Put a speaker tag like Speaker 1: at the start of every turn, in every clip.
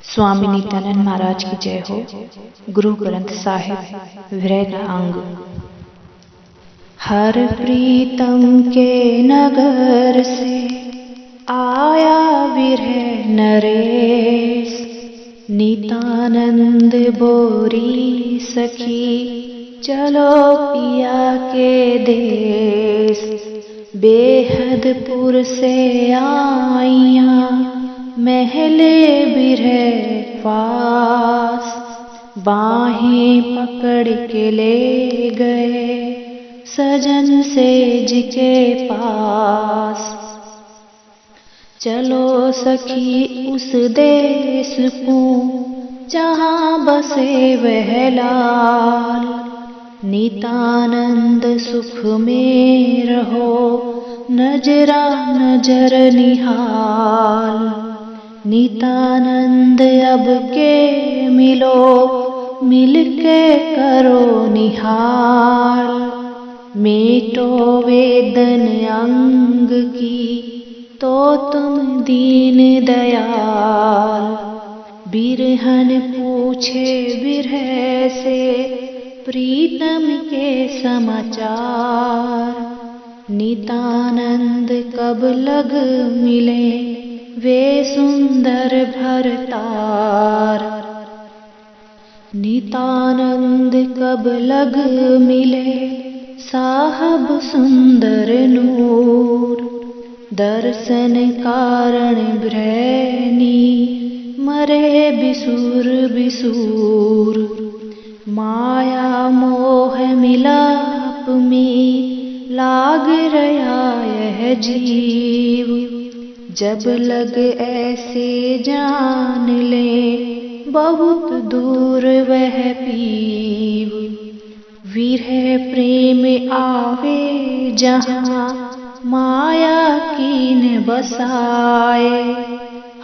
Speaker 1: स्वामी नित्यानंद महाराज की जय हो। गुरु ग्रंथ साहिब विरह अंग। हर प्रीतम के नगर से आया विरह नरेश, नित्यानंद बोरी सखी चलो पिया के देश। बेहदपुर से आइया महले बिरह पास, बाहें पकड़ के ले गए सजन सेज के पास। चलो सखी उस देश को जहाँ बसे वह लाल, नित्यानंद सुख में रहो नजरा नजर निहाल। नित्यानंद अब के मिलो मिलके करो निहाल। मेटो वेदन अंग की तो तुम दीन दयाल। बिरहन पूछे बिरह से प्रीतम के समाचार। नित्यानंद कब लग मिले वे सुंदर भरतार। नित्यानंद कब लग मिले साहब सुंदर नूर। दर्शन कारण ब्रैनी मरे बिसूर बिसूर। माया मोह मिलाप में लाग रहा यह जीव। जब लग ऐसे जान ले बहुत दूर वह पीव। विरह प्रेम आवे जहाँ माया कीन बसाए।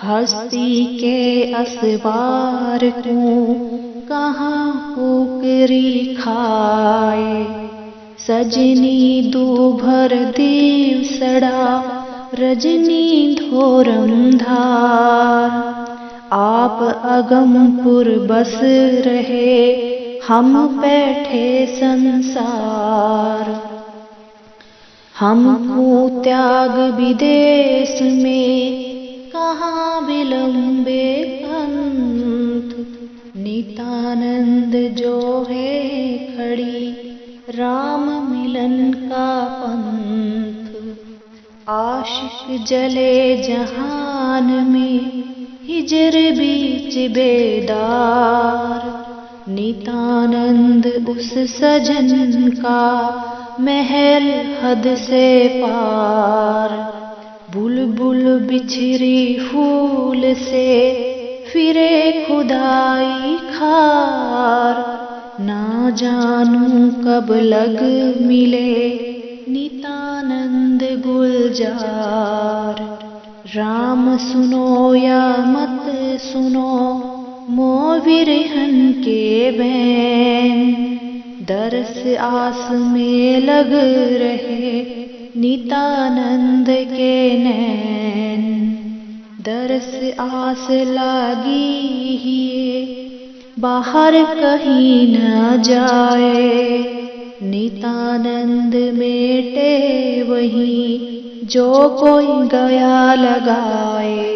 Speaker 1: हस्ती के असवार को कहाँ पोकरी खाए। सजनी दूभर देव सड़ा रजनी धोरम धार। आप अगमपुर बस रहे हम बैठे संसार। हमको त्याग विदेश में कहाँ विलंबे पंथ। नित्यानंद जो है खड़ी राम मिलन का पंथ। आशिक जले जहान में हिजर बीच बेदार। नित्यानंद उस सजन का महल हद से पार। बुलबुल बिछरी फूल से फिरे खुदाई खार। ना जानूं कब लग मिले नित्यानंद गुलजार। राम सुनो या मत सुनो मोह विरहन के बैन। दरस आस में लग रहे नित्यानंद के नैन। दरस आस लागी ही बाहर कहीं न जाए। नित्यानंद मेटे वहीं जो कोई गया लगाए।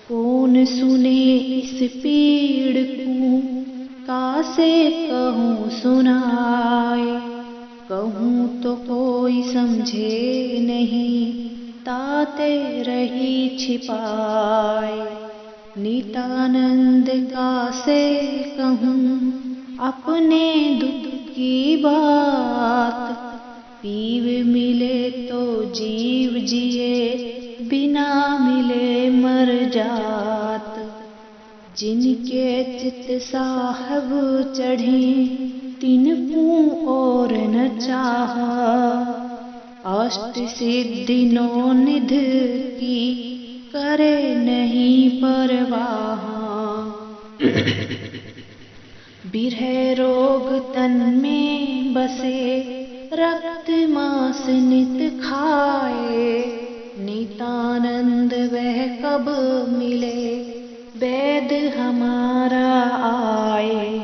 Speaker 1: कौन सुने इस पीड़ को कासे कहूँ सुनाए। कहूँ तो कोई समझे नहीं ताते रही छिपाए। नित्यानंद का से कहूँ अपने दुख की बात। पीव मिले तो जीव जिए बिना मिले मर जात। जिनके चित साहब चढ़े तिनको और न चाहा। अष्ट सिद्धि नौ निध की करे नहीं परवाह। बिरह रोग तन में बसे रक्त मांस नित खाए। नितानंद वह कब मिले, वैद हमारा आए।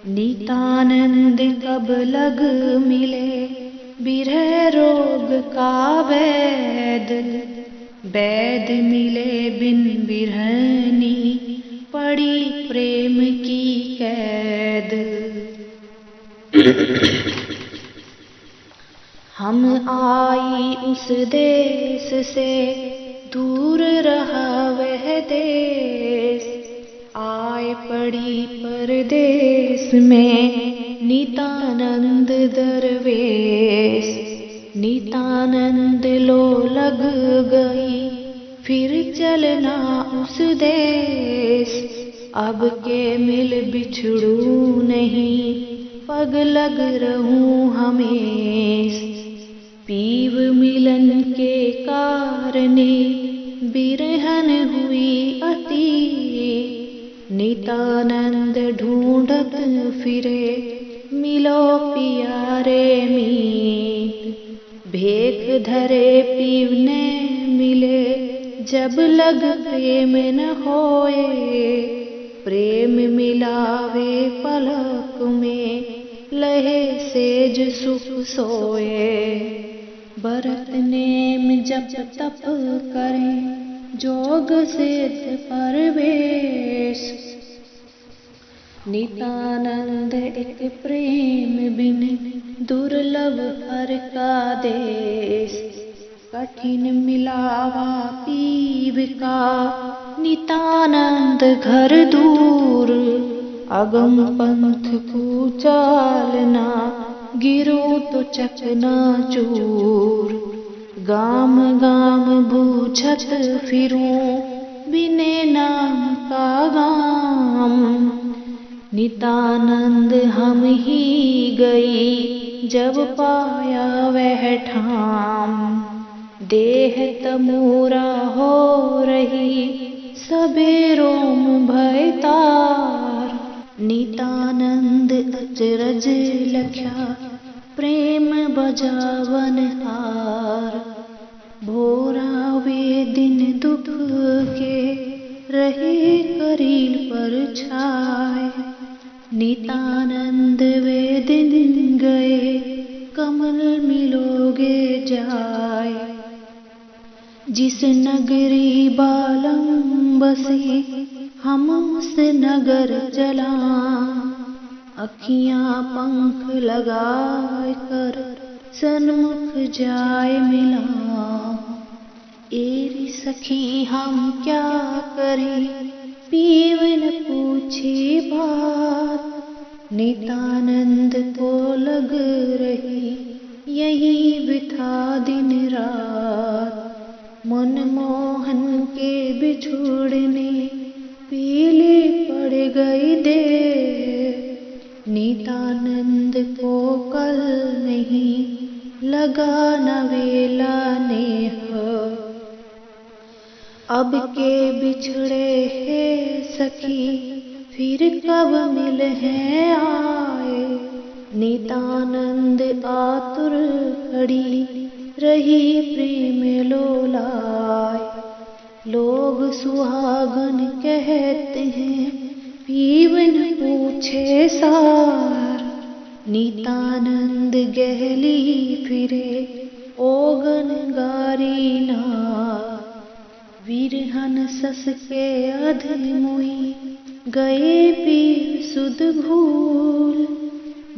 Speaker 1: नितानंद कब लग मिले, बिरह रोग का वैद। वैद मिले बिन बिरहनी, पड़ी प्रेम की कैद। हम आई उस देश से, दूर रहा वह देश। आए पड़ी परदेश में, नितानंद दरवेश। नितानंद लो लग गई, फिर चलना उस देश। अब के मिल बिछड़ू नहीं, पग लग रहूं हमेश। पीव मिलन के कारणे, बिरहन हुई अति। नितानंद ढूंढत फिरे, मिलो पियारे मीत। भेख धरे पीवने मिले, जब लग प्रेम न होए। प्रेम मिलावे पलक में, लहे सेज सुख सोए। भरत नेम जप तप करें, जोग सिद्ध परवेश। नितानंद एक प्रेम बिन, दुर्लभ हर का देश। कठिन मिलावा पीव का, नितानंद घर दूर। अगम पंथ को चालना, गिरो तो चकना चूर। गाम गाम बूझत फिरूं, बिने नाम का गाम। नितानंद हम ही गई, जब पाया वह ठाम। देह तमोरा हो रही, सबे रोम भय तार। नितानंद अचरज लख्या, प्रेम बजावन हार। भोरा वे दिन दुख के, रहे करील पर छाए। नितानंद वे दिन गए, कमल मिलोगे जाए। जिस नगरी बालम बसे, हम उस नगर चला। अखियां पंख लगाए कर, सन्मुख जाए मिला। एरी सखी हम क्या करें, पीव न पूछे बात। नितानंद को लग रही, यही बिता दिन रात। मनमोहन के बिछुड़ने, पीले पड़ गई देर। नितानंद को कल नहीं, लगा न वेला नेह। अब के बिछड़े हैं सखी, फिर कब मिल है आए। नितानंद आतुर खड़ी, रही प्रेम लोलाए। लोग सुहागन कहते हैं, पीवन पूछे सार। नितानंद गहली फिरे, ओगन गारी नार। विरहन सस के अध मुई, गए पीर सुध भूल।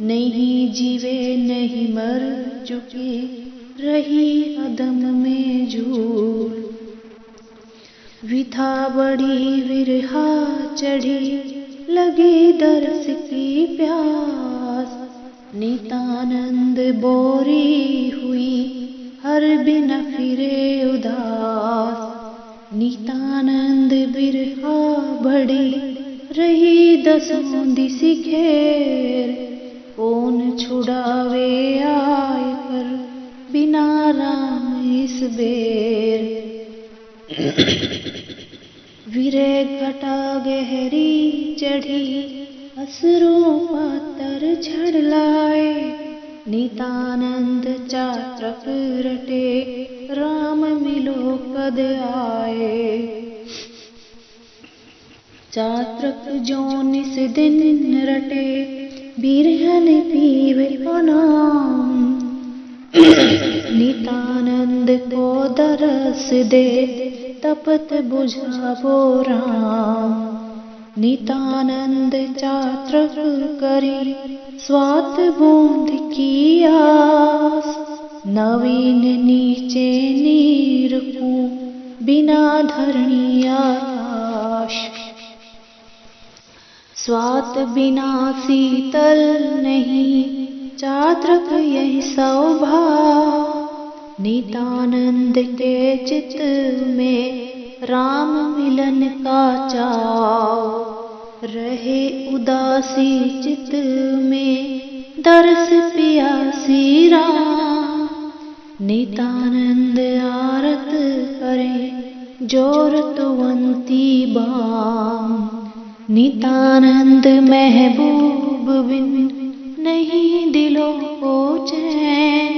Speaker 1: नहीं जीवे नहीं मर चुके, रही अदम में झूल। विथा बड़ी विरहा चढ़ी, लगी दरस की प्यास। नितानंद बोरी हुई, हर बिना फिरे उदास। नितानंद बिरहा बड़ी, रही दसों दिस घेर। कौन छुड़ावे आए कर, बिना राम इस बेर। विरह घटा गहरी चढ़ी, असरों पातर झड़ लाए। नितानंद चात्रक रटे, राम मिलो कद आए। चात्रक जो निस दिन रटे, बिरहन पीवे नाम। नितानंद को दरस दे, तपत बुझावो राम। नितानंद चात्रक करी, स्वात बूंद की आस। नवीन नीचे नीर को, बिना धरणी आकाश। स्वात बिना शीतल नहीं, चात्रक यही स्वभाव। नितानंद के चित्त में, राम मिलन का चाव। रहे उदासी चित्त में, दरस पियासी राम। नितानंद आरत करे, जोरतवंती बाम। नितानंद महबूब बिन, नहीं दिलो को चैन।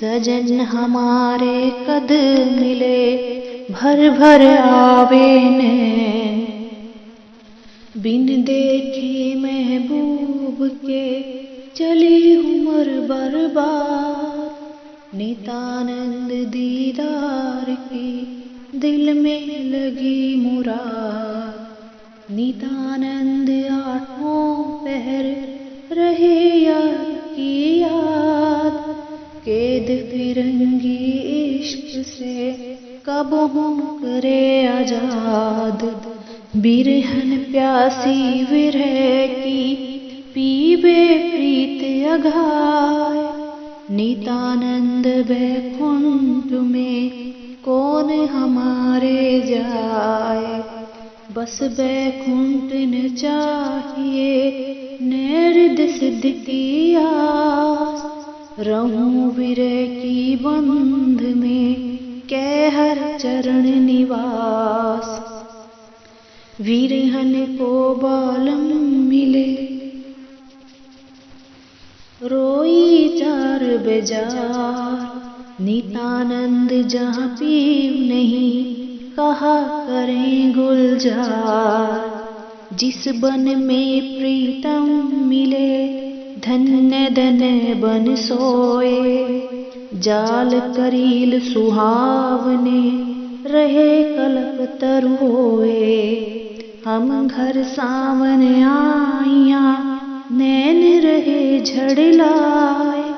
Speaker 1: सजन हमारे कद मिले, भर भर आवे नैन। बिन देखे महबूब के, चली उम्र बर्बाद। नितानंद दीदार की, दिल में लगी मुराद। नितानंद आठों पहर, रहे यार की याद। कैद फिरंगी इश्क से, कब हम करे आजाद। बिरहन प्यासी विरह की, पीबे प्रीत अघाय। नितानंद बैकुंठ में, कौन हमारे जाए। बस बैकुंठ न चाहिए, नैरिद सिद्ध की आस। रहूं विरह की बंध में, कै हर चरण निवास। विरहन को बालम मिले, रोई चार बेजार। नितानंद जहाँ पीव नहीं, कहा करें गुलजार। जिस बन में प्रीतम मिले, धन्य धन्य बन सोए। जाल करील सुहावने, रहे कल्प तरुए। हम घर सावन आइया, नैन रहे झड़लाए।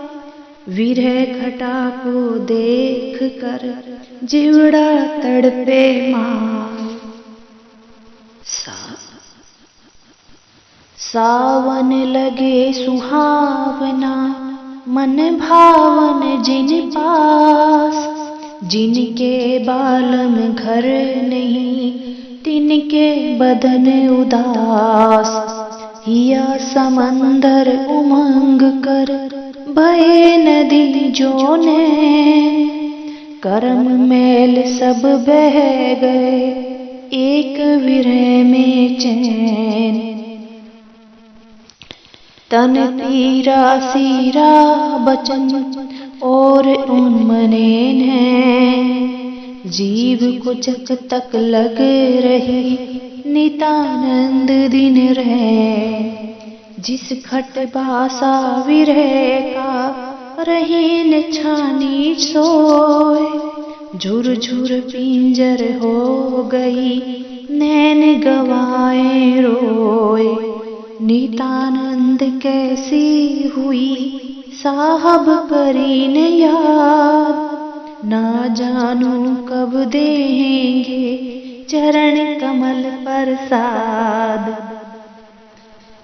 Speaker 1: विरह घटा को देख कर, जिवड़ा तड़पे माँ। सावन लगे सुहावना, मन भावन जिन पास। जिनके बालम घर नहीं, तिनके बदन उदास। हिया समंदर उमंग कर, भये नदी जो ने। करम मैल सब बह गए, एक विरह में चैन। तन तीरा सीरा बचन, और उन्मनेन है। जीव को जक तक लग रही, नितानंद दिन रहे। जिस खट बासा विरह का, रहीन छानी सोए। झुर झुर पिंजर हो गई, नैन गवाए रोए। नितानंद कैसी हुई, साहब करीन याद। ना जानू कब देंगे, चरण कमल प्रसाद।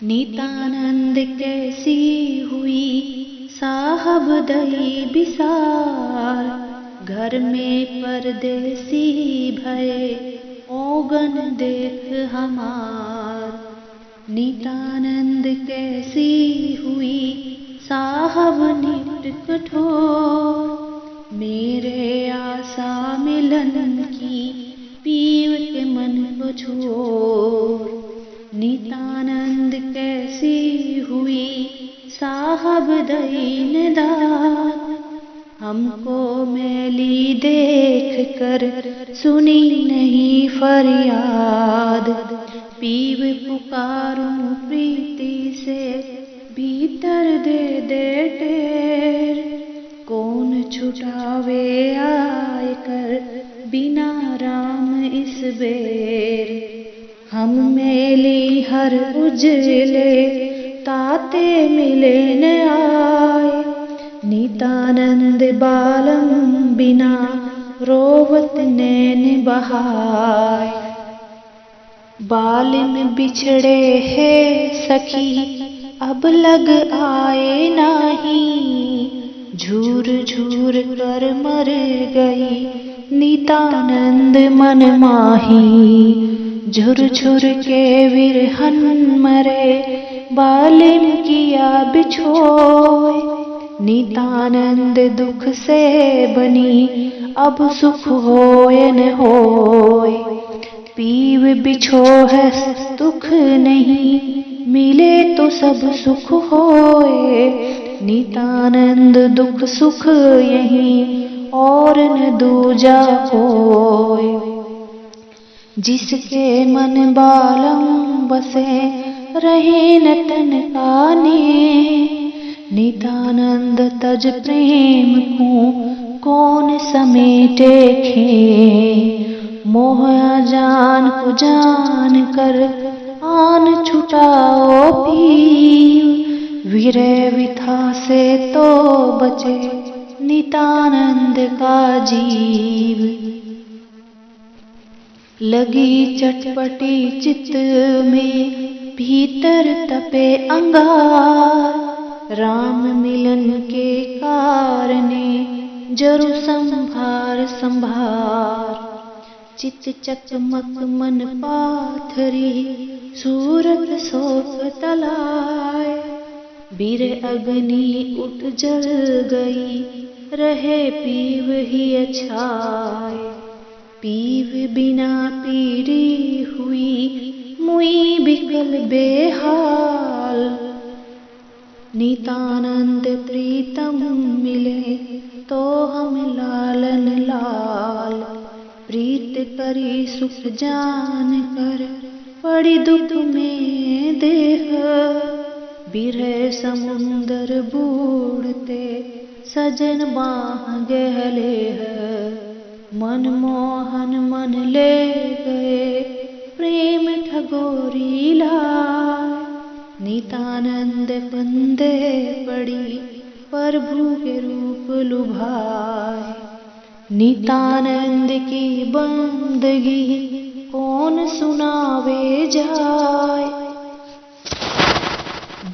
Speaker 1: नितानंद कैसी हुई, साहब दई बिसार। घर में परदेसी भये, ओगन देख हमार। नितानंद कैसी हुई, साहब नित कठोर। मेरे आशा मिलन की, पीव के मन को छोड़। नितानंद कैसी हुई, साहब दीनदार। हमको मैली देख कर सुनी नहीं फरियाद। पीव पुकारूं प्रीति से भीतर दे दे टेर। कौन छुटावे आए कर बिना राम इस बेर। हम मेली हर उजले ताते मिले न आए। नितानंद बालम बिना रोवत नैन बहाए। बालिम बिछड़े है सखी अब लग आए नाही। झूर झूर कर मर गई नितानंद मन माही। झुर झुर के विरहन मरे बालिम किया बिछोय। नितानंद दुख से बनी अब सुख होय न होय। पीव बिछो है दुख नहीं मिले तो सब सुख होए। नितानंद दुख सुख यहीं और न दूजा कोय। जिसके मन बालम बसे रहे न तन काने। नितानंद तज प्रेम को कौन समेटे खे। मोह जान को जान कर आन छुटाओ पीव। विरह विथा से तो बचे नितानंद का जीव। लगी चटपटी चित्त में भीतर तपे अंगार। राम मिलन के कारणे जरु संभार संभार। चित चकमक मन पाथरी सूरत शोक तलाए। बीर अग्नि उठ जल गई रहे पीव ही छाए। पीव बिना पीरी हुई मुई बिकल बेहाल। नितानंद प्रीतम मिले तो हम लालन लाल। प्रीत करी सुख जान कर पड़ी दुख में देह। बिरह समुंदर बूढ़ते सजन बाह गहले है। मनमोहन मन ले गए प्रेम ठगोरी लाए। नितानंद फंदे पड़ी प्रभु के रूप लुभाए। नितानंद की बंदगी कौन सुनावे जाय।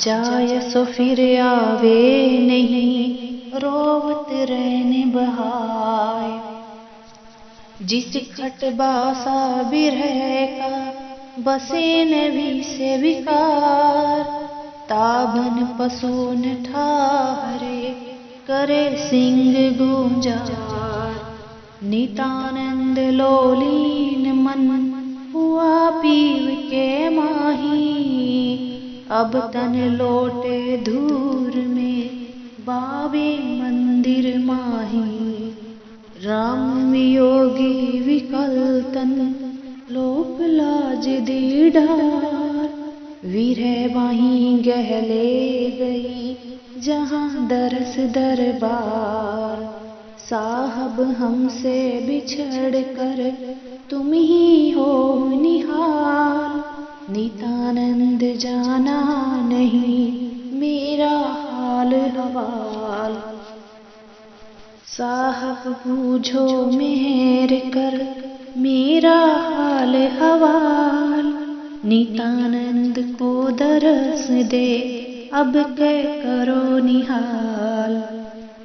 Speaker 1: जाय सो फिर आवे नहीं रोवत रहने बहाय। जिस खट बासा बिरह का बसे नवी से विकार। ताबन पसून ठाहरे करे सिंह गुंजार। नितानंद लोलीन मन हुआ पीव के माही। अब तन लोटे धूर में बाबे मंदिर माही। राम वियोगी विकल तन लोक लाज दीडार। विरह वहीं गहले गई जहाँ दरस दरबार। साहब हमसे बिछड़ कर तुम ही हो निहाल। नितानंद जाना नहीं मेरा हाल हवाल। साहब बूझो मेहर कर मेरा हाल हवाल। नितानंद को दरस दे अब कै करो निहाल।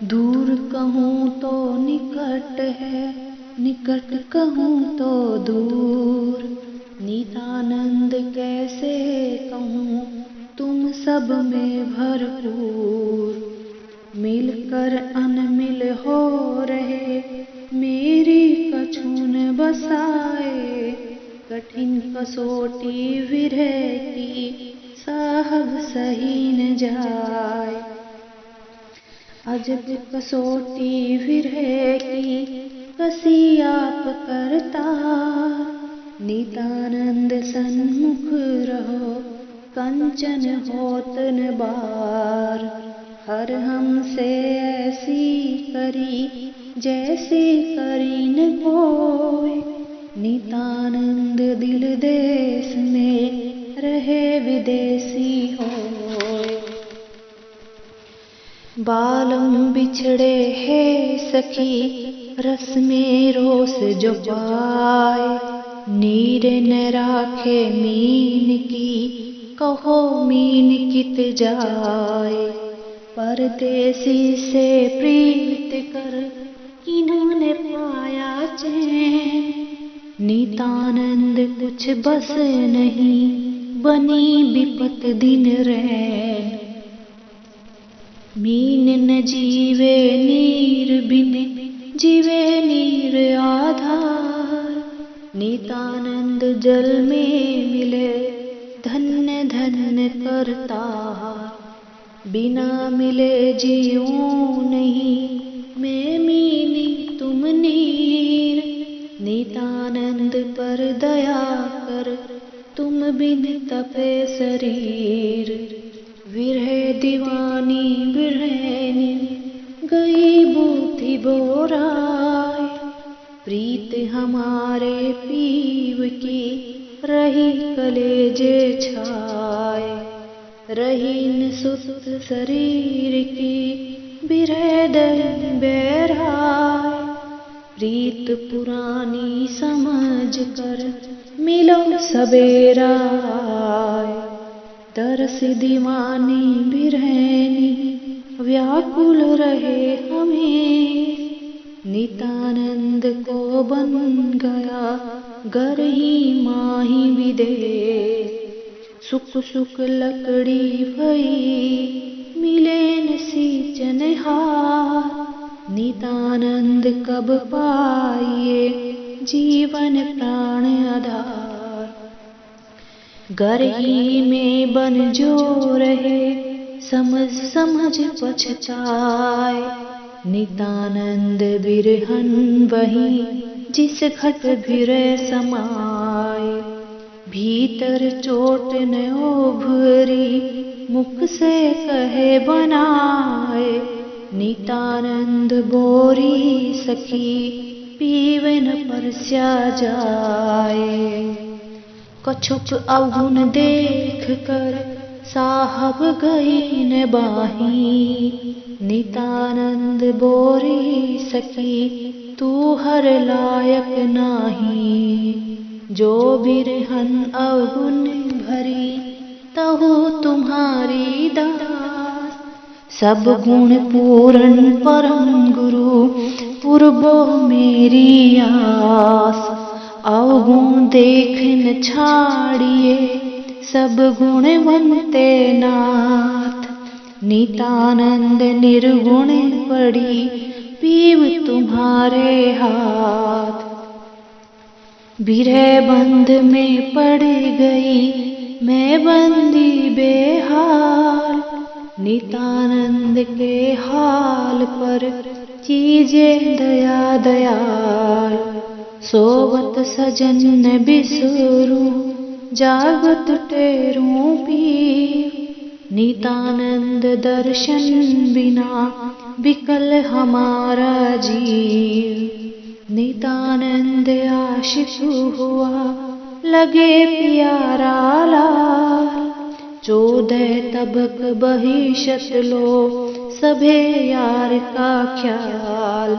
Speaker 1: दूर कहूँ तो निकट है निकट कहूँ तो दूर। नितानंद कैसे कहूँ तुम सब में भरपूर। मिलकर अनमिल हो रहे मेरी कछून बसाए। कठिन कसोटी विरह की साहब सही न जाए। अजब कसौटी विरह की कसी आप करता, नितानंद सन्मुख रहो कंचन होत न बार। हर हमसे ऐसी करी जैसी करी न कोय, नितानंद दिल देश में रहे विदेशी होय। बालम बिछड़े है सखी रस में रोस जो पाए, नीर न राखे मीन की कहो मीन कित जाए। परदेसी से प्रीत कर किन्होंने पाया चैन, नितानंद कुछ बस नहीं बनी विपत दिन रैन। मीन न जीवे नीर बिन जीवे नीर आधार, नितानंद जल में मिले धन्य धन्य करतार। बिना मिले जियूं नहीं मैं मीनी तुम नीर, नितानंद पर दया कर तुम बिन तपे शरीर। विरह दीवानी विरहनी गई बूथी बोराय, प्रीत हमारे पीव की रही कलेजे छाए। रही न सुस्त शरीर की विरह दई बैराय, प्रीत पुरानी समझ कर मिलो सबेरा आए। तरस दीवानी बिरहनी व्याकुल रहे हमें, नितानंद को बन गया घर ही माही विदेश। सुख सुख लकड़ी भई मिले न सींचन हार, नितानंद कब पाइए जीवन प्राण आधार। घर ही में बन जो रहे समझ समझ पछताए, नितानंद बिरहन वही जिस घट भिरय समाए। भीतर चोट न उभरी मुख से कहे बनाए, नितानंद बोरी सखी पीवन परस्या जाए। कछुक अवगुण देख कर साहब गई न बाही, नितानंद बोरी सखी तू हर लायक नाही। जो बिरहन अवगुण भरी तहु तुम्हारी दास, सब गुण पूर्ण परम गुरु पूर्वो मेरी आस। अवगुण देख न छाड़िए सब गुणवंते नाथ, नितानंद निर्गुण पड़ी पीव तुम्हारे हाथ। बिरह बंध में पड़ गई मैं बंदी बेहाल, नितानंद के हाल पर कीजे दया दयाल। सोवत सजन न बिसरू जागत टेरूं पीर, नितानंद दर्शन बिना विकल हमारा जीव। नितानंद आशिक हुआ लगे प्यारा लाल, 14 तबक बहिशत लो सभे यार का ख्याल।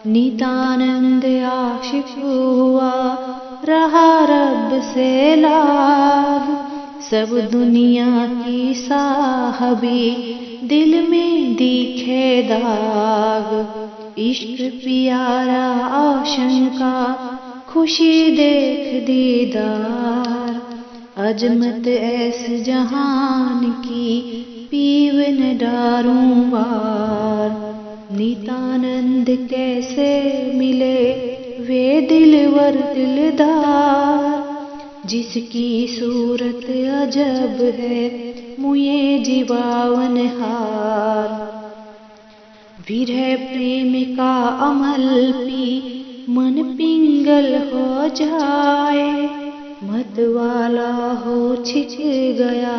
Speaker 1: नितानंद आशिक हुआ रहा रब से लाग, सब दुनिया की साहबी दिल में दिखे दाग। इश्क प्यारा आशंका खुशी देख दीदार, अजमत ऐस जहान की पीवन डारूं वार। नितानंद कैसे मिले वे दिलवर दिलदार, जिसकी सूरत अजब है मुए जीवावन हार। विरह प्रेम का अमल पी मन पिंगल हो जाए, मत वाला हो छिच गया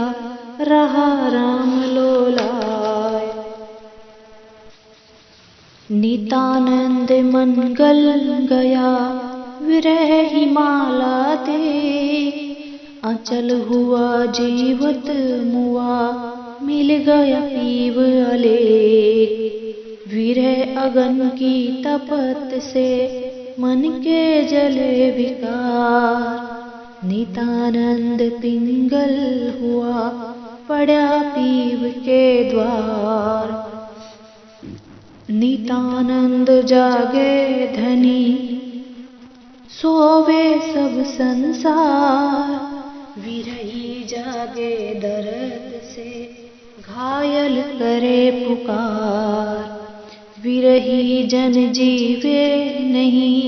Speaker 1: रहा राम लोलाए। नितानंद मन गल गया विरह ही माला दे, अचल हुआ जीवत मुआ मिल गया पीव अलेख। विरह अगन की तपत से मन के जले विकार, नितानंद पिंगल हुआ पड़ा पीव के द्वार। नितानंद जागे धनी सोवे सब संसार, विरही जागे दर्द से घायल करे पुकार। विरही जन जीवे नहीं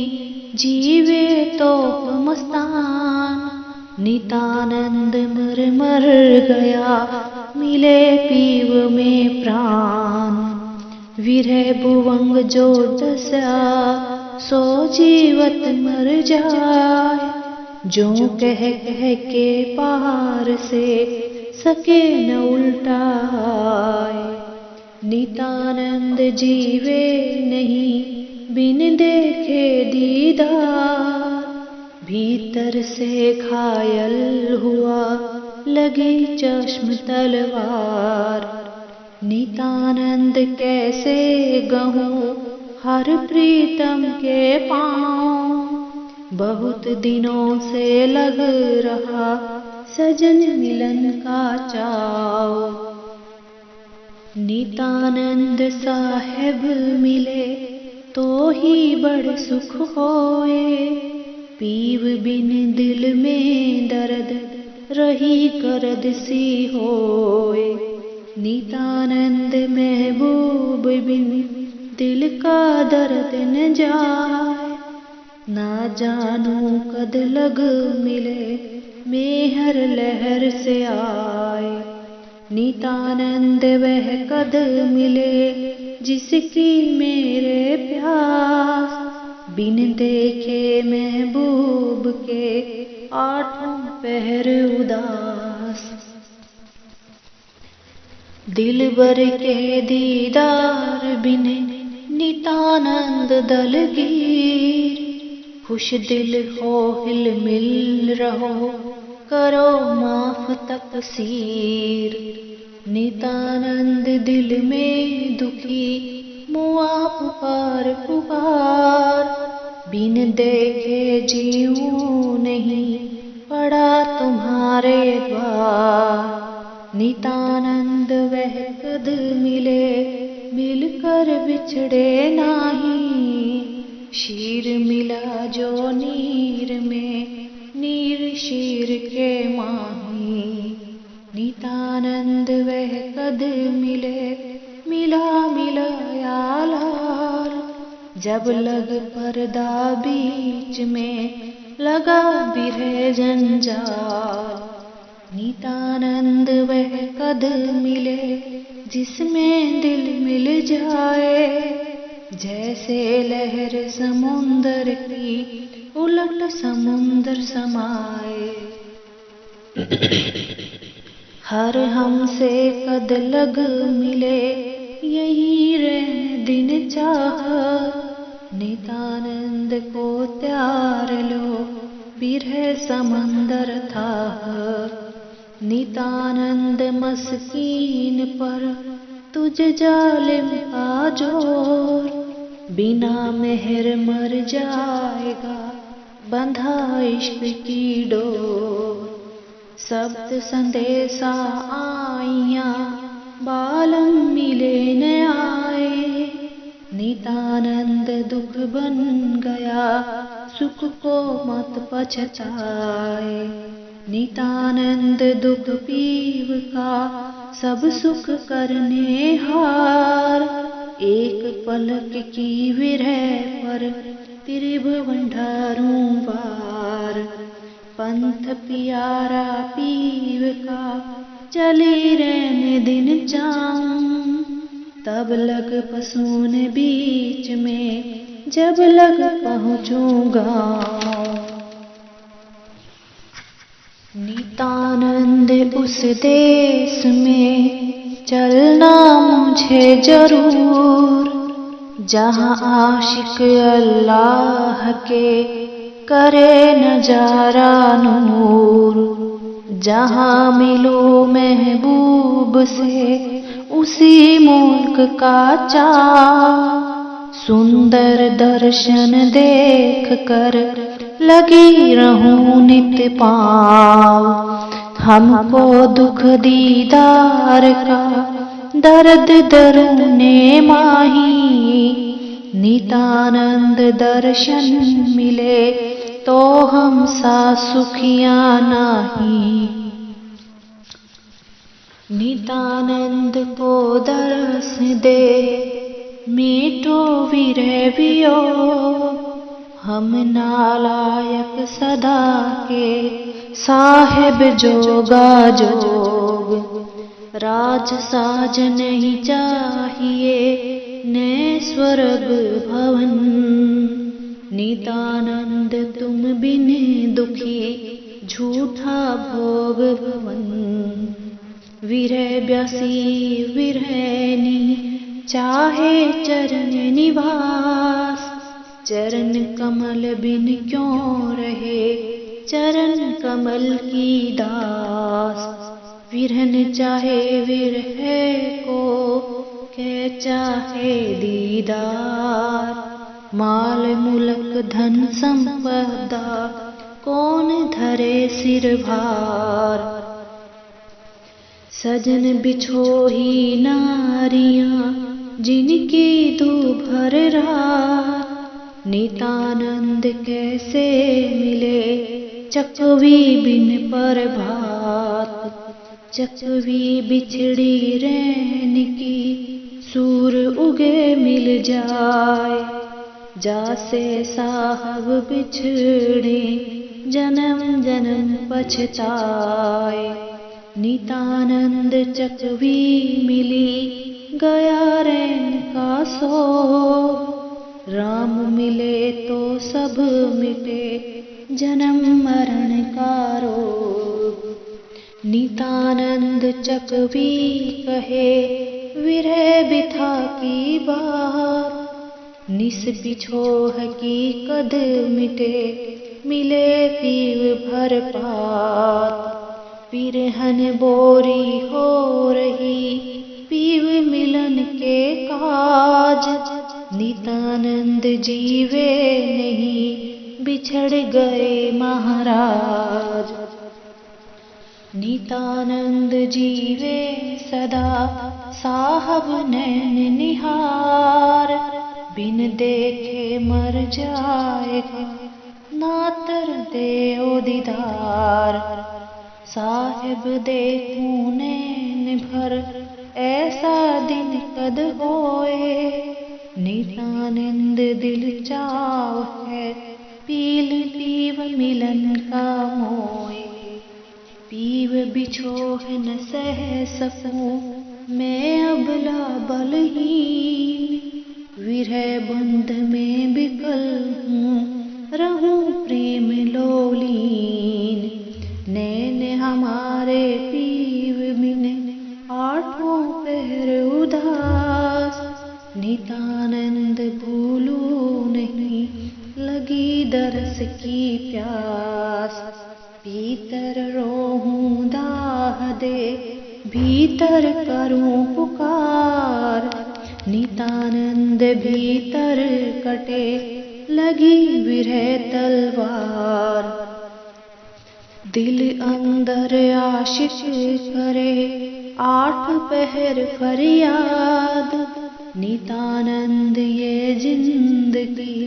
Speaker 1: जीवे तो मस्तान, नितानंद मर मर गया मिले पीव में प्राण। विरह भुवंग जो दसा सो जीवत मर जाए, जो कह कह के पार से सके न उल्टाए। नितानंद जीवे नहीं बिन देखे दीदार, भीतर से घायल हुआ लगी चश्म तलवार। नितानंद कैसे गहूँ हर प्रीतम के पाँव, बहुत दिनों से लग रहा सजन मिलन का चाव। नितानंद साहेब मिले तो ही बड़ सुख होए, पीव बिन दिल में दर्द रही करद सी होए। नितानंद महबूब बिन दिल का दर्द न जाए, ना जानू कद लग मिले मेहर लहर से आए। नितानंद वह कद मिले जिसकी मेरे प्यास, बिन देखे महबूब के आठों पहर उदास। दिलबर के दीदार बिन नितानंद दलगीर, खुश दिल हो हिल मिल रहो करो माफ तकसीर। नितानंद दिल में दुखी मुआ पुकार पुकार, बिन देखे जीऊं नहीं पड़ा तुम्हारे द्वार। नितानंद वह कद मिले मिलकर बिछड़े नाही, शीर मिला जो नीर में नीर शीर के माही। नितानंद वह कद मिले मिला मिलाया लाल, जब लग पर्दा बीच में लगा बिरह जंजाल। नितानंद वह कद मिले जिसमें दिल मिल जाए, जैसे लहर समुंदर की उलट समुंदर समाए। हर हमसे कद लग मिले यही रहने दिन चाह, नितानंद को त्यार लो बिरह समंदर था। नितानंद मस्कीन पर तुझ जालिम का जोर, बिना मेहर मर जाएगा बंधा इश्क की डोर। सब्द संदेशा आइया बालम मिले न आए, नितानंद दुख बन गया सुख को मत पछताए। नितानंद दुख पीव का सब सुख करने हार, एक पलक की विरह पर त्रिभुवन ढारूं वार। पंथ प्यारा पीव का चली रहने दिन जाऊं। तब लग पसून बीच में जब लग पहुँचूंगा। नितानंद उस देश में चलना मुझे जरूर, जहाँ आशिक अल्लाह के करे नजारा नूर। जहाँ मिलूं महबूब से उसी मुल्क का चाँद, सुंदर दर्शन देख कर लगी रहूं नित पाँव। हमको दुख दीदार का दर्द दरुने माही, नितानंद दर्शन मिले तो हम सा सुखिया नाही। नितानंद को दर्श दे मीठो विरह वियोग, हम नालायक सदा के साहिब जोगा जोग। राज साज नहीं चाहिए ने स्वर्ग भवन, नितानंद तुम बिन दुखी झूठा भोग भवन। विरह ब्यासी विरहनी चाहे चरण निवास, चरण कमल बिन क्यों रहे चरण कमल की दास। विरहन चाहे विरह को के चाहे दीदार, माल मुलक धन संपदा कौन धरे सिर भार। सजन बिछोही नारियां जिनकी दूभर रात, नितानंद कैसे मिले चकवी बिन प्रभात। चकवी बिछड़ी रैन की सूर उगे मिल जाए, जासे साहब बिछड़े जन्म जन्म पछताए। नितानंद चकवी मिली गया रैन का सोग, राम मिले तो सब मिटे जन्म मरण का रोग। नितानंद चकवी कहे विरह बिथा की बात, निस बिछोह की कद मिटे मिले पीव भर पात। पिरहन बोरी हो रही पीव मिलन के काज, नितानंद जीवे नहीं बिछड़ गए महाराज। नितानंद जीवे सदा साहब नैन निहार, बिन देखे मर जाएगा नातर दे ओ दीदार। साहिब देखूं नैन भर ऐसा दिन कद होए, नितानंद दिल चाव है पील पीव मिलन का मोए। पीव बिछोह न सह सकूं मैं अबला बलहीन, विरह बंध में बिकल हूँ रहूं प्रेम लोलीन। नैन हमारे पीव बिन आठों पहर उदास, नितानंद भूलूं नहीं लगी दरस की प्यास। भीतर रोहूं दाह दे भीतर करूं पुकार, नितानंद भीतर कटे लगी विरह तलवार। दिल अंदर आशिक करे आठ पहर फरियाद, नितानंद ये जिंदगी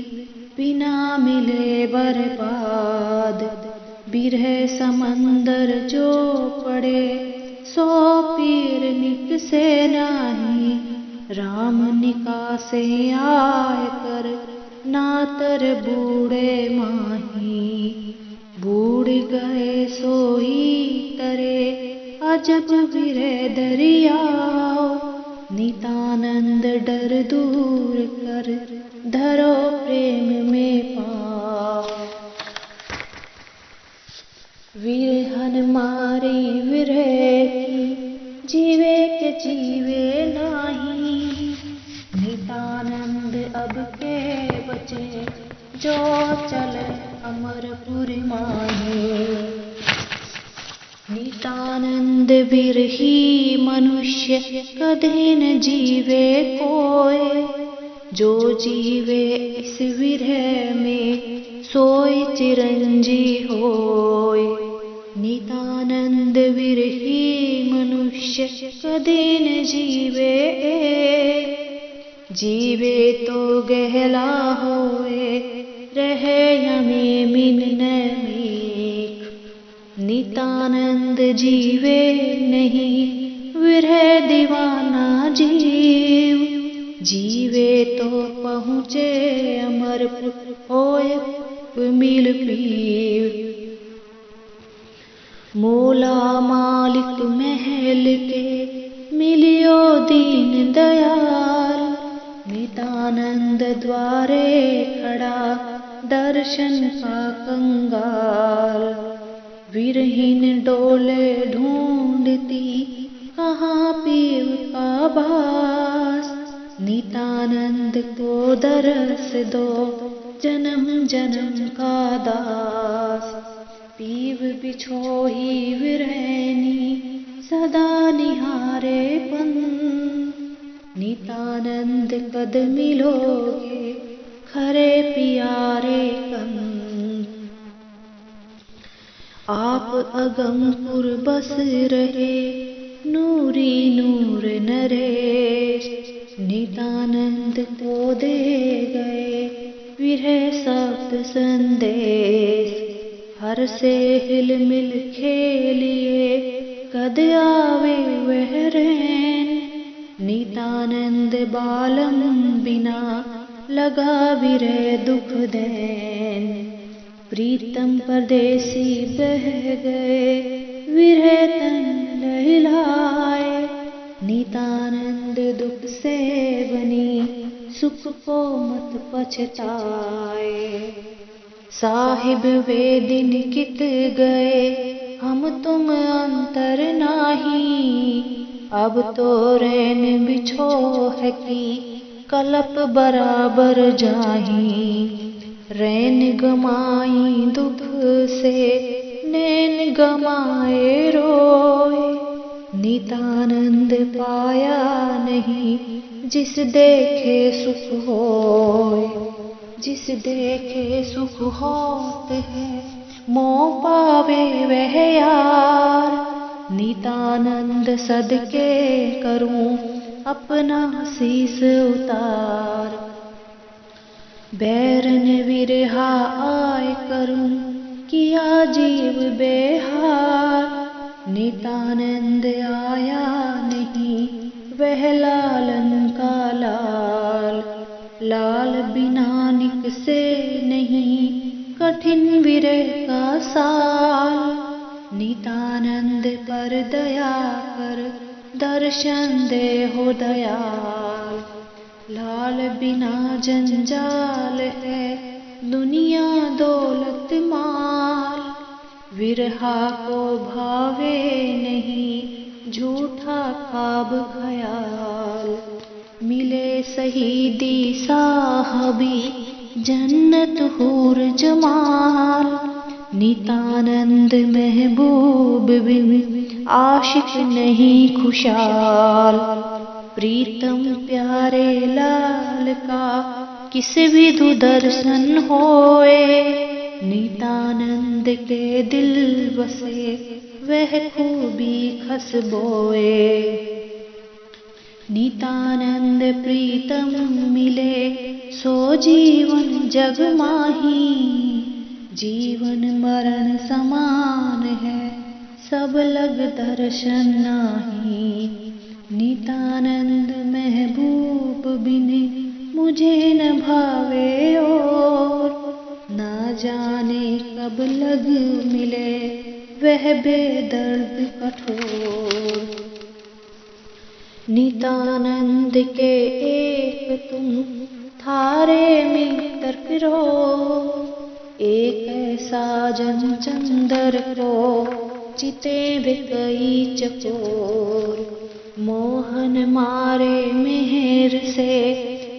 Speaker 1: बिना मिले बर्बाद। बिरह समंदर जो पड़े सो पीर निक से नाही, राम निकासे आए कर नातर बूढ़े माही। बूढ़ गए सोई तरे अजब विरह दरियाओ, नितानंद डर दूर कर धरो प्रेम में पाओ। विरहन मारी विरह की जीवे के जीवे नाही, नितानंद अब के बचे जो चले अमरपुर माही। नितानंद बिरही मनुष्य कदे न जीवे कोय, जो जीवे इस विरह में सोई चिरंजी होय। नितानंद विरही मनुष्य कदे न जीवे, जीवे तो गहला होए रहे यमे मिन न मीख। नितानंद जीवे नहीं विरह दीवाना जीव, जीवे तो पहुँचे अमरपुर होए मिल पीव। मोला मालिक महल के मिलियो दीन दयाल, नितानंद द्वारे खड़ा दर्शन का कंगाल। विरहीन डोले ढूंढती कहाँ पीव का भास, नितानंद को दरस दो जन्म जन्म का दास। पीव बिछोही विरहनी सदा निहारे पन, नितानंद कद मिलोगे खरे प्यारे कन। आप अगमपुर बस रहे नूरी नूर नरेश, नितानंद को दे गए विरह शब्द संदेश। हर से हिल मिल खेलिए कद आवे वह रैन, नितानंद बालम बिना लगा विरह दुख दैन। प्रीतम परदेसी बह गए विरह तन लहलाए, नितानंद दुख से बनी सुख को मत पछताए। साहिब वे दिन कित गए हम तुम अंतर नाही, अब तो रैन बिछो है कि कलप बराबर जाही। रैन गमाई दुख से नैन गमाए रोए, नितानंद पाया नहीं जिस देखे सुख होए। जिस देखे सुख होत है मोह पावे वह यार, नितानंद सदके करूं अपना शीस उतार। बैरन विरहा आय करूं किया जीव बेहार, नितानंद आया नहीं वह लालन का लाल। लाल बिना निक से नहीं कठिन विरह का साल, नितानंद पर दया कर दर्शन दे हो दयाल। लाल बिना जंजाल है दुनिया दौलत माल, विरहा को भावे नहीं झूठा ख्वाब ख्याल। मिले शहीदी साहबी जन्नत हूर जमाल, नितानंद महबूब बिन आशिक नहीं खुशाल। प्रीतम प्यारे लाल का किस विधु दर्शन होए, नितानंद के दिल बसे वह खूबी खस बोए। नितानंद प्रीतम मिले सो जीवन जग माही, जीवन मरण समान है सब लग दर्शन नाही। नितानंद महबूब बिन मुझे न भावे और, ना जाने कब लग मिले वह बेदर्द कठोर। नितानंद के एक तुम थारे मित्र फिरो, एक ऐसा जन चंदर को चिते कई चकोर। मोहन मारे मेहर से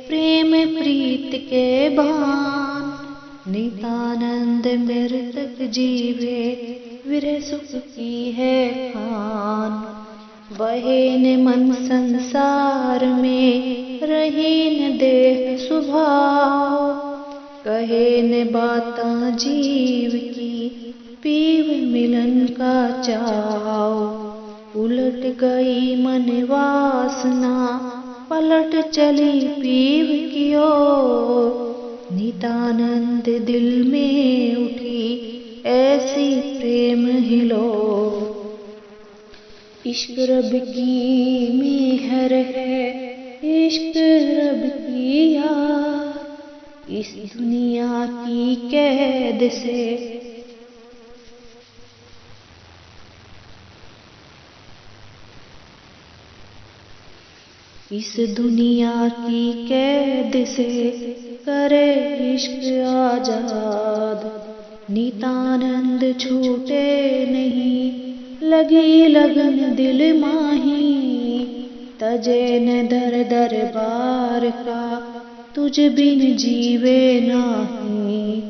Speaker 1: प्रेम प्रीत के बाण, नितानंद मृतक जीवे विरह सुख की है खान। बहे न मन संसार में रहे न देह स्वभाव, कहे न बातां जीव की पीव मिलन का चाव। उलट गई मन वासना पलट चली पीव की ओर, नितानंद दिल में उठी ऐसी प्रेम हिलोर। इश्क रब की मेहर है, इश्क रब की यार, इस दुनिया की कैद से इस दुनिया की कैद से करे इश्क आजाद। नितानंद छूटे नहीं लगी लगन दिल माही, तजे न दर दरबार का तुझ बिन जीवे नाही।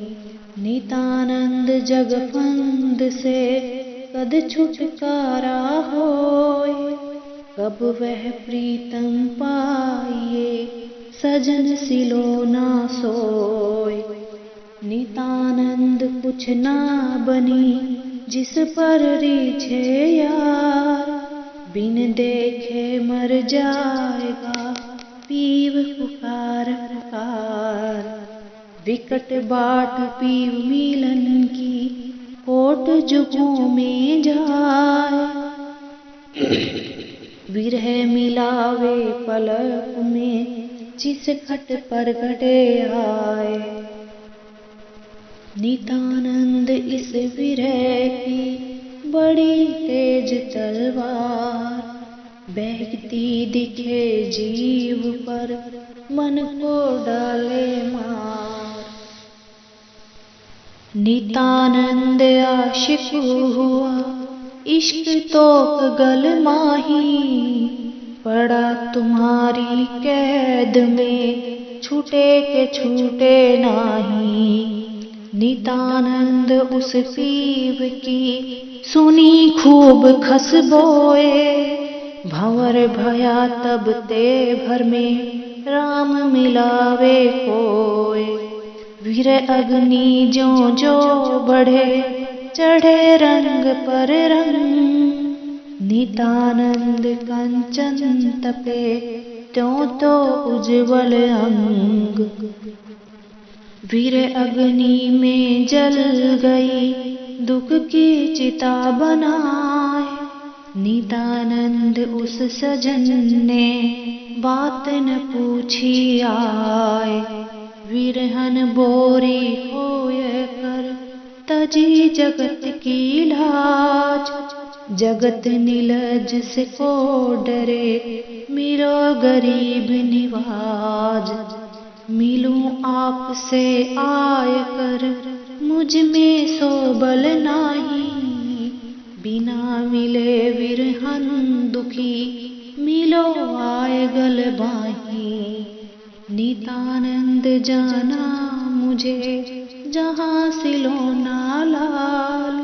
Speaker 1: नितानंद जगफंद से कद छुटकारा होए, कब वह प्रीतम पाइए सजन सिलो ना सोए। नितानंद कुछ ना बनी जिस पर रीझे यार, बिन देखे मर जाएगा पीव पुकार पुकार। विकट बाट पीव मिलन की कोट जुगों में जाए, विरह मिलावे पलक में जिस खट पर घटे आए। नितानंद इस विरह की बड़ी तेज तलवार, बहती दिखे जीव पर मन को डाले मार। नितानंद आशिक हुआ इश्क तो गल माही, पड़ा तुम्हारी कैद में छूटे के छूटे नाही। नितानंद उस पीव की सुनी खूब खस बोए, भंवर भया तब ते भर में राम मिलावे कोय। वीर अग्नि जो जो बढ़े चढ़े रंग पर रंग, नितानंद कंचन तपे त्यों तो उज्ज्वल अंग। वीर अग्नि में जल गई दुख की चिता बनाए, नितानंद उस सजन ने बात न पूछी आए। विरहन बोरी होय कर तजी जगत की लाज, जगत नीलज से को डरे मिलो गरीब निवाज। मिलूं आपसे आय कर मुझ में सो बल नाही, बिना मिले विरहन दुखी मिलो आय गल बाही। नितानंद जाना मुझे जहाँ सिलो ना लाल,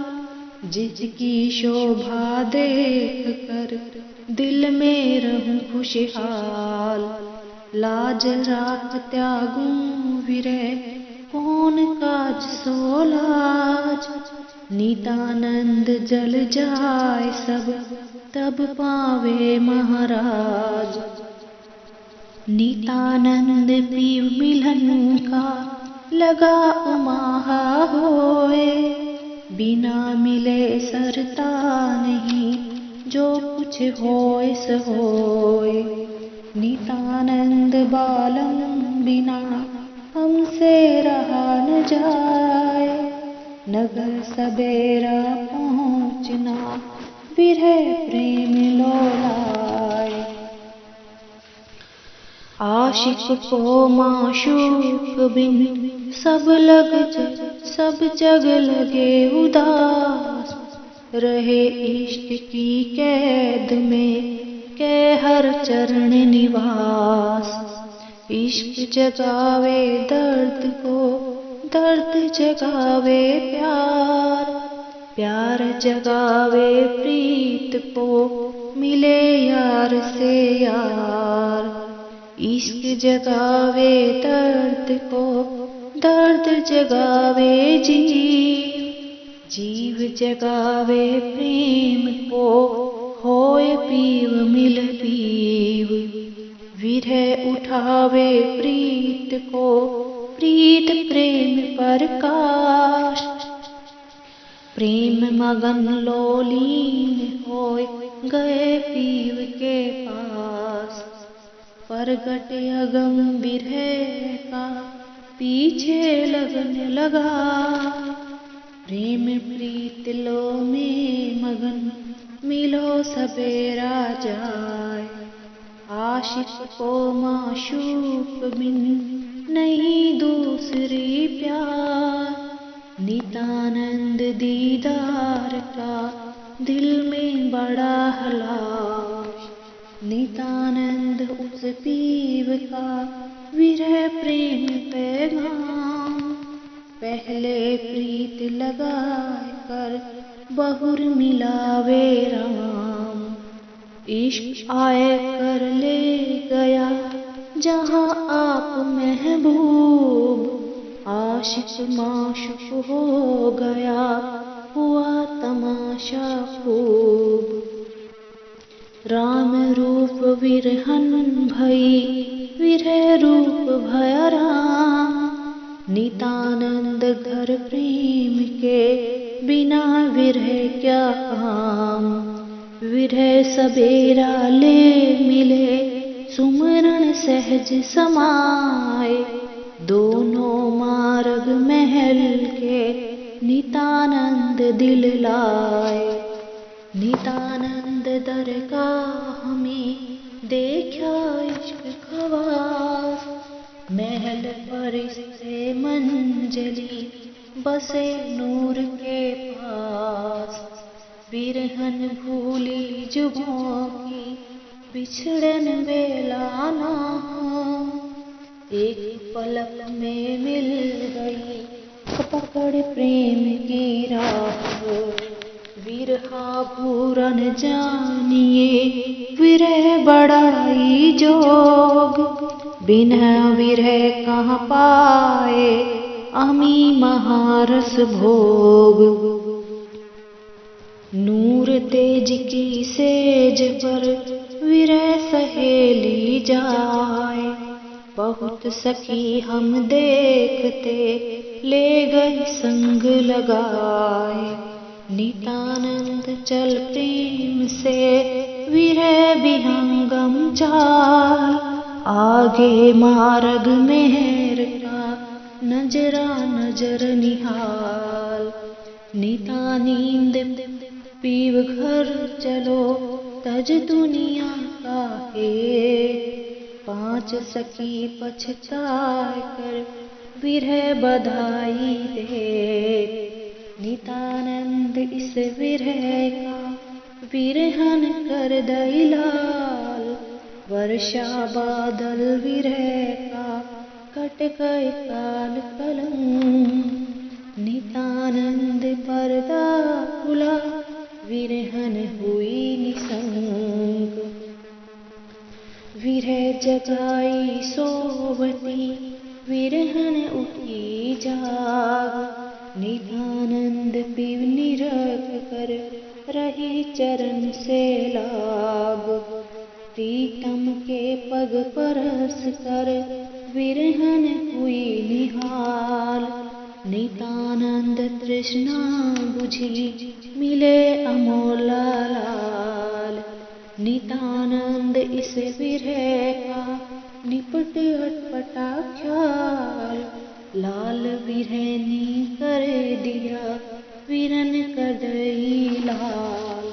Speaker 1: जिसकी शोभा देख कर दिल में रहूं खुशहाल। लाज राख त्यागूं विरह कौन काज सो लाज, नितानंद जल जाए सब तब पावे महाराज। नितानंद पीव मिलन का लगा उमाहा होए, बिना मिले सरता नहीं जो कुछ होए सो होए। नितानंद बालम बिना हमसे रहा न जाए, नगर सबेरा पहुँचना विरह प्रेम लोलाए। आशिक को माशूक बिन सब जग लगे उदास, रहे इश्क की कैद में के हर चरण निवास। इश्क जगावे दर्द को, दर्द जगावे प्यार, प्यार जगावे प्रीत को, मिले यार से यार। इश्क जगावे दर्द को, दर्द जगावे जीव, जीव जगावे प्रेम को, होए पीव मिल पीव। विरह उठावे प्रीत को, प्रीत प्रेम प्रकाश। प्रेम मगन लोलीन होए गए पीव के पास, परगट अगम विरह का पीछे लगने लगा। प्रेम प्रीत लो में मगन मिलो सबेरा जाए। आशिक को माशूक बिन नहीं दूसरी प्यार, नितानंद दीदार का दिल में बड़ा हलाश। नितानंद उस पीव का विरह प्रेम पैगाम, पहले प्रीत लगाए कर बहुर मिलावे राम। इश्क आए कर ले गया जहाँ आप महबूब, आशिक माशूक हो गया हुआ तमाशा खूब। राम रूप विरहन भई, विरह रूप भया राम। नितानंद घर प्रेम के बिना विरह क्या काम। विरह सबेरा ले मिले सुमरण सहज समाए, दोनों मार्ग महल के नितानंद दिल लाए। नितानंद दरगाह में देखा इश्क खवास, महल परिस्ते मंजली बसे नूर के पास। बिरहन भूली जुबों की बिछड़न बेला ना हो, एक पलक में मिल गई पकड़ प्रेम की राह। विरहा भूरन जानिए विरह बड़ाई जोग, बिना विरह कहाँ पाए अमी महारस भोग। नूर तेज की सेज पर विरह सहेली जाए, बहुत सखी हम देखते ले गई संग लगाए। नितानंद चल प्रेम से विरह विहंगम चाल, आगे मार्ग मेहर का नजरा नजर निहाल। नितानींद पीव घर चलो तज दुनिया का है, पांच सखी पछताए कर विरह बधाई दे। नितानंद इस विरह का विरहन कर दई लाल, वर्षा बादल विरह का कट गए काल कलंक। नितानंद पर्दा खुला विरहन हुई निसंग, विरह जगाई सोवती विरहन उठी जाग। नितानंद पिव निरख कर रही चरण से लाग, प्रीतम के पग परस कर विरहन हुई निहाल। नितानंद तृष्णा बुझी मिले अमोला लाल, नितानंद इस विरह का निपट अटपट
Speaker 2: कटा ख्याल, लाल विरहनी कर दिया विरन कदई लाल।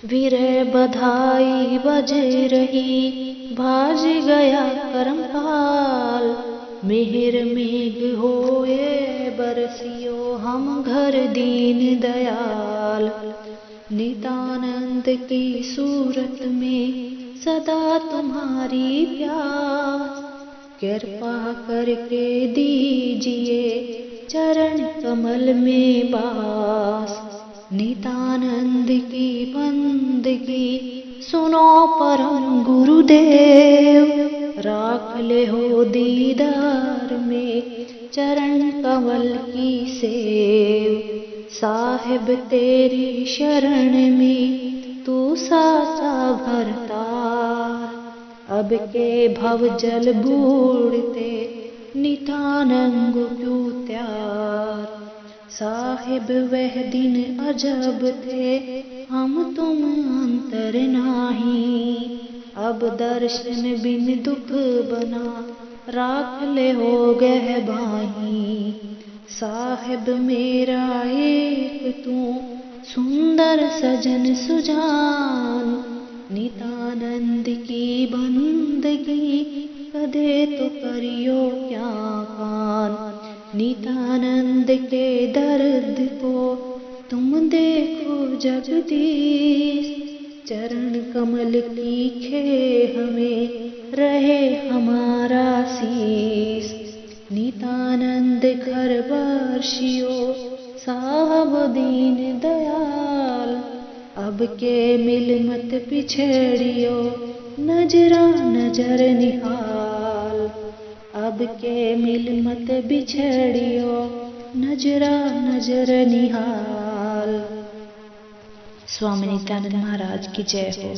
Speaker 2: विरह बधाई बज रही भाज गया करमपाल, मिहिर मेघ होए बरसियो हम घर दीन दयाल। नितानंद की सूरत में सदा तुम्हारी प्यास, कृपा करके दीजिए चरण कमल में बास। नितानंद की बंदगी सुनो परम गुरुदेव, राख ले हो दीदार में चरण कमल की सेव। साहिब तेरी शरण में तू साचा भरतार, अब के भव जल बूढ़ते नितानंद क्यों त्यार। साहिब वह दिन अजब थे हम तुम अंतर नाही, अब दर्शन बिन दुख बना राख ले हो गह बाही। साहिब मेरा एक तू सुंदर सजन सुजान, नितानंद की बंदगी कदे तो करियो क्या कान। नितानंद के दर्द को तुम देखो जगदीश, चरण कमल की खे हमें रहे हमारा शीश। नितानंद घर वर्षियो साहब दीन दयाल, अब के मिल मत पिछड़ियो नजरा नजर निहाल। अब के मिल मत बिछड़ियो नजरा नजर निहाल।
Speaker 1: स्वामी नित्यानंद महाराज की जय हो।